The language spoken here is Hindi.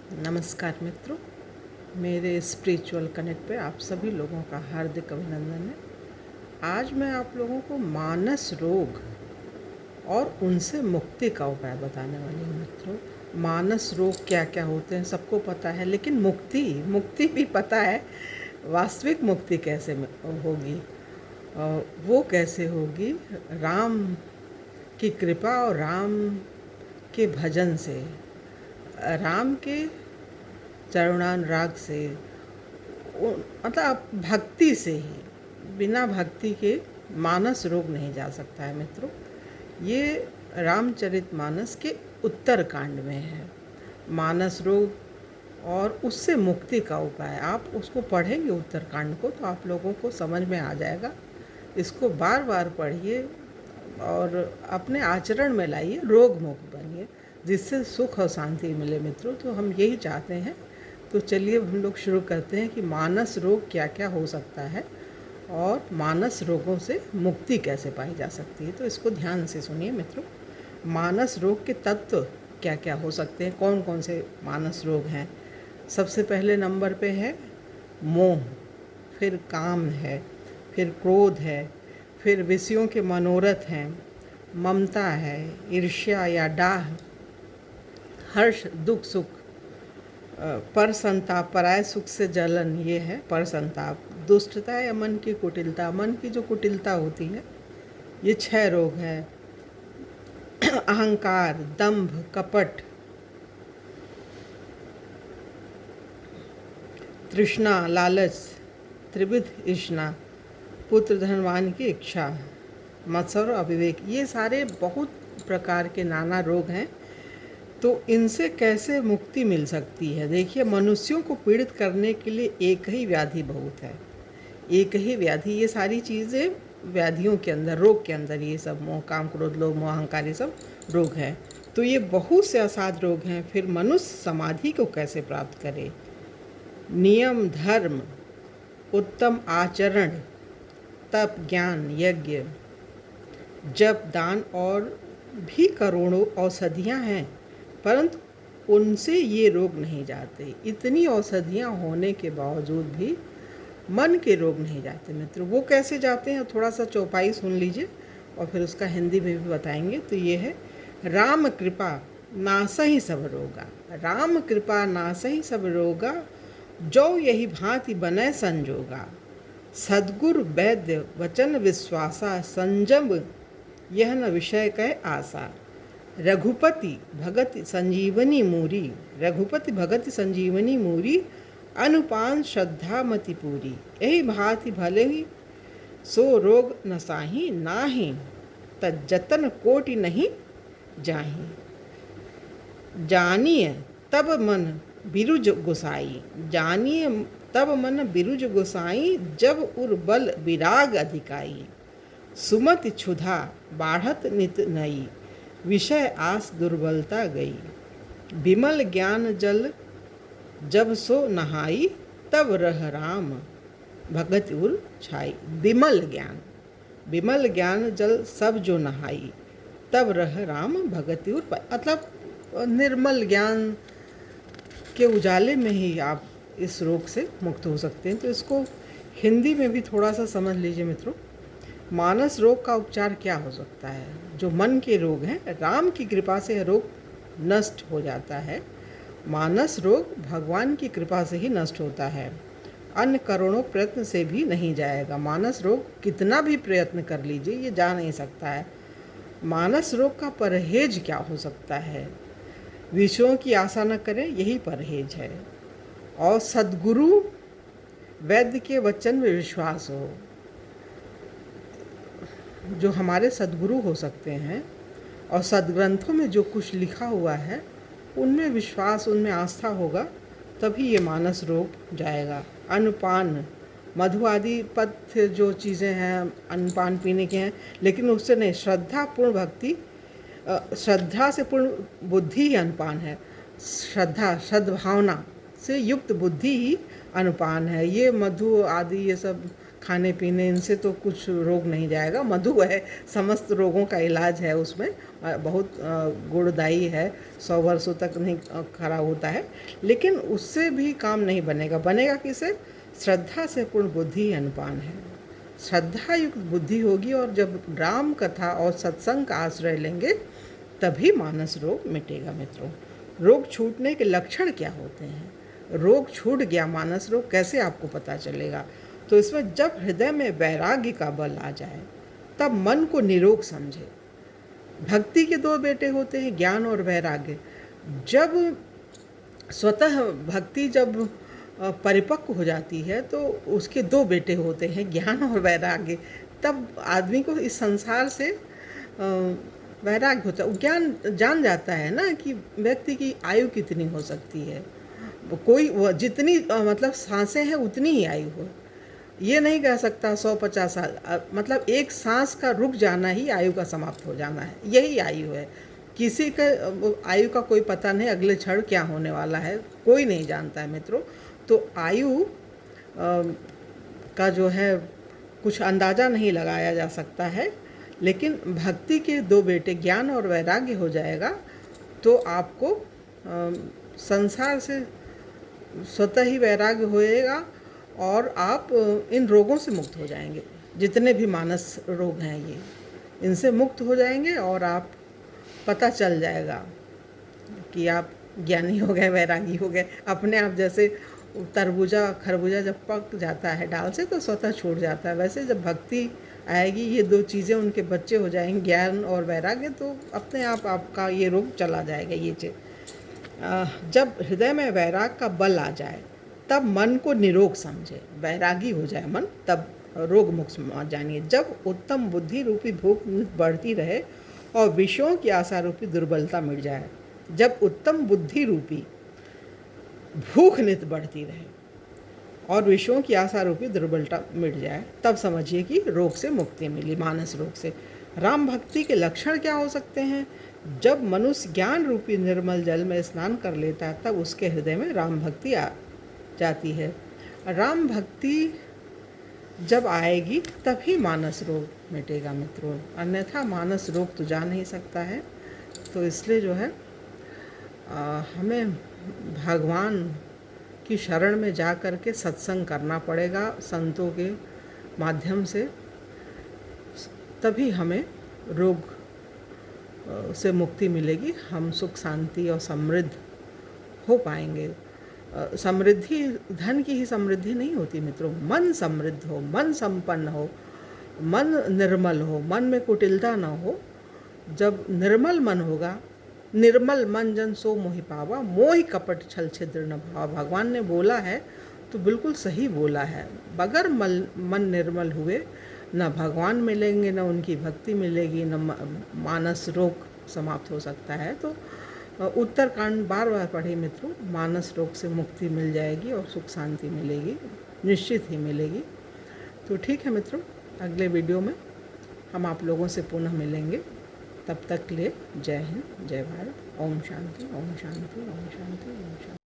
नमस्कार मित्रों, मेरे स्पिरिचुअल कनेक्ट पे आप सभी लोगों का हार्दिक अभिनंदन है। आज मैं आप लोगों को मानस रोग और उनसे मुक्ति का उपाय बताने वाली हूँ। मित्रों, मानस रोग क्या क्या होते हैं सबको पता है, लेकिन मुक्ति मुक्ति भी पता है। वास्तविक मुक्ति कैसे होगी, वो कैसे होगी? राम की कृपा और राम के भजन से, राम के चरणानुराग से, मतलब भक्ति से ही। बिना भक्ति के मानस रोग नहीं जा सकता है मित्रों। ये रामचरितमानस के उत्तर कांड में है मानस रोग और उससे मुक्ति का उपाय। आप उसको पढ़ेंगे उत्तरकांड को तो आप लोगों को समझ में आ जाएगा। इसको बार बार पढ़िए और अपने आचरण में लाइए, रोग मुक्त बनिए, जिससे सुख और शांति मिले मित्रों। तो हम यही चाहते हैं। तो चलिए हम लोग शुरू करते हैं कि मानस रोग क्या क्या हो सकता है और मानस रोगों से मुक्ति कैसे पाई जा सकती है। तो इसको ध्यान से सुनिए मित्रों। मानस रोग के तत्व क्या क्या हो सकते हैं, कौन कौन से मानस रोग हैं? सबसे पहले नंबर पे है मोह, फिर काम है, फिर क्रोध है, फिर विषयों के मनोरथ हैं, ममता है, ईर्ष्या या डाह, हर्ष दुख सुख, पर संताप, पराय सुख से जलन, ये है पर संताप, दुष्टता या मन की कुटिलता, मन की जो कुटिलता होती है, ये 6 रोग हैं। अहंकार, दंभ, कपट, तृष्णा, लालच, त्रिविध इष्णा, पुत्र धनवान की इच्छा, मत्सर और अविवेक, ये सारे बहुत प्रकार के नाना रोग हैं। तो इनसे कैसे मुक्ति मिल सकती है? देखिए, मनुष्यों को पीड़ित करने के लिए एक ही व्याधि बहुत है, एक ही व्याधि। ये सारी चीज़ें व्याधियों के अंदर, रोग के अंदर, ये सब मोह, काम, क्रोध, लोभ, मोह, अहंकार, ये सब रोग हैं। तो ये बहुत से असाध रोग हैं। फिर मनुष्य समाधि को कैसे प्राप्त करे? नियम, धर्म, उत्तम आचरण, तप, ज्ञान, यज्ञ, जप, दान और भी करोड़ों औषधियाँ हैं, परंतु उनसे ये रोग नहीं जाते। इतनी औषधियाँ होने के बावजूद भी मन के रोग नहीं जाते मित्रों। वो कैसे जाते हैं? थोड़ा सा चौपाई सुन लीजिए और फिर उसका हिंदी में भी बताएंगे। तो ये है, राम कृपा नासहि सब रोगा, राम कृपा नासहि सब रोगा, जो यही भांति बनय संजोगा, सद्गुरु वैद्य वचन विश्वासा, संजम यह न विषय कह आशा, रघुपति भगति संजीवनी मूरी, रघुपति भगति संजीवनी मूरी, अनुपान श्रद्धा मति पूरी, यही भांति भले ही सो रोग नसाही नाही, तज्जतन कोटि नहीं जाही, जानिए तब मन बिरुज गोसाई, जानिए तब मन बिरुज गोसाई, जब उर बल विराग अधिकाई, सुमति क्षुधा बाढ़त नित नई, विषय आस दुर्बलता गई, विमल ज्ञान जल जब सो नहाई, तब रह राम भगत उर छाई। विमल ज्ञान जल सब जो नहाई, तब रह राम भगत उर पाई। मतलब निर्मल ज्ञान के उजाले में ही आप इस रोग से मुक्त हो सकते हैं। तो इसको हिंदी में भी थोड़ा सा समझ लीजिए मित्रों। मानस रोग का उपचार क्या हो सकता है? जो मन के रोग हैं, राम की कृपा से रोग नष्ट हो जाता है। मानस रोग भगवान की कृपा से ही नष्ट होता है, अन्य करोड़ों प्रयत्न से भी नहीं जाएगा। मानस रोग कितना भी प्रयत्न कर लीजिए, ये जा नहीं सकता है। मानस रोग का परहेज क्या हो सकता है? विषयों की आशा न करें, यही परहेज है। और सद्गुरु वैद्य के वचन में विश्वास हो। जो हमारे सद्गुरु हो सकते हैं और सद्ग्रंथों में जो कुछ लिखा हुआ है उनमें विश्वास, उनमें आस्था होगा, तभी ये मानस रोग जाएगा। अन्नपान, मधु आदि पथ्य जो चीज़ें हैं, अन्नपान पीने के हैं, लेकिन उससे नहीं। श्रद्धापूर्ण भक्ति, श्रद्धा से पूर्ण बुद्धि ही अन्नपान है। श्रद्धा, सद्भावना से युक्त बुद्धि ही अन्नपान है। ये मधु आदि ये सब खाने पीने, इनसे तो कुछ रोग नहीं जाएगा। मधु है, समस्त रोगों का इलाज है उसमें, बहुत गुणदायी है, 100 वर्षों तक नहीं खराब होता है। लेकिन उससे भी काम नहीं बनेगा। बनेगा किससे? श्रद्धा से पूर्ण बुद्धि ही अनुपान है। श्रद्धा युक्त बुद्धि होगी और जब राम कथा और सत्संग का आश्रय लेंगे तभी मानस रोग मिटेगा मित्रों। रोग छूटने के लक्षण क्या होते हैं? रोग छूट गया मानस रोग कैसे आपको पता चलेगा? तो इसमें जब हृदय में वैराग्य का बल आ जाए तब मन को निरोग समझे। भक्ति के 2 बेटे होते हैं, ज्ञान और वैराग्य। जब स्वतः भक्ति जब परिपक्व हो जाती है तो उसके 2 बेटे होते हैं, ज्ञान और वैराग्य। तब आदमी को इस संसार से वैराग्य होता है। ज्ञान जान जाता है ना कि व्यक्ति की आयु कितनी हो सकती है। कोई जितनी मतलब सांसें हैं उतनी ही आयु हो। ये नहीं कह सकता 150 साल, मतलब एक सांस का रुक जाना ही आयु का समाप्त हो जाना है, यही आयु है। किसी का आयु का कोई पता नहीं, अगले क्षण क्या होने वाला है कोई नहीं जानता है मित्रों। तो आयु का जो है कुछ अंदाज़ा नहीं लगाया जा सकता है। लेकिन भक्ति के 2 बेटे ज्ञान और वैराग्य हो जाएगा तो आपको संसार से स्वतः ही वैराग्य होएगा और आप इन रोगों से मुक्त हो जाएंगे। जितने भी मानस रोग हैं ये, इनसे मुक्त हो जाएंगे और आप पता चल जाएगा कि आप ज्ञानी हो गए, वैरागी हो गए अपने आप। जैसे तरबूजा खरबूजा जब पक जाता है डाल से तो स्वतः छूट जाता है, वैसे जब भक्ति आएगी ये 2 चीज़ें उनके बच्चे हो जाएंगे, ज्ञान और वैराग्य, तो अपने आप आपका ये रोग चला जाएगा। ये चीज़ जब हृदय में वैराग का बल आ जाए तब मन को निरोग समझे। वैरागी हो जाए मन तब रोग मुक्त जानिए। जब उत्तम बुद्धि रूपी भूख बढ़ती रहे और विषयों की आशा रूपी दुर्बलता मिट जाए, जब उत्तम बुद्धि रूपी भूख नित बढ़ती रहे और विषयों की आशा रूपी दुर्बलता मिट जाए, तब समझिए कि रोग से मुक्ति मिली, मानस रोग से। राम भक्ति के लक्षण क्या हो सकते हैं? जब मनुष्य ज्ञान रूपी निर्मल जल में स्नान कर लेता है तब उसके हृदय में राम भक्ति आ जाती है। राम भक्ति जब आएगी तभी मानस रोग मिटेगा मित्रों, अन्यथा मानस रोग तो जा नहीं सकता है। तो इसलिए जो है हमें भगवान की शरण में जा कर के सत्संग करना पड़ेगा संतों के माध्यम से, तभी हमें रोग से मुक्ति मिलेगी। हम सुख शांति और समृद्ध हो पाएंगे। समृद्धि धन की ही समृद्धि नहीं होती मित्रों। मन समृद्ध हो, मन संपन्न हो, मन निर्मल हो, मन में कुटिलता न हो। जब निर्मल मन होगा, निर्मल मन जन सो मोहि पावा, मोहि कपट छल छिद्र न भावा। भगवान ने बोला है तो बिल्कुल सही बोला है। बगैर मन निर्मल हुए न भगवान मिलेंगे, न उनकी भक्ति मिलेगी, न मानस रोग समाप्त हो सकता है। तो उत्तरकांड बार बार पढ़े मित्रों, मानस रोग से मुक्ति मिल जाएगी और सुख शांति मिलेगी, निश्चित ही मिलेगी। तो ठीक है मित्रों, अगले वीडियो में हम आप लोगों से पुनः मिलेंगे। तब तक के लिए जय हिंद, जय भारत। ओम शांति, ओम शांति, ओम शांति, ओम शांति।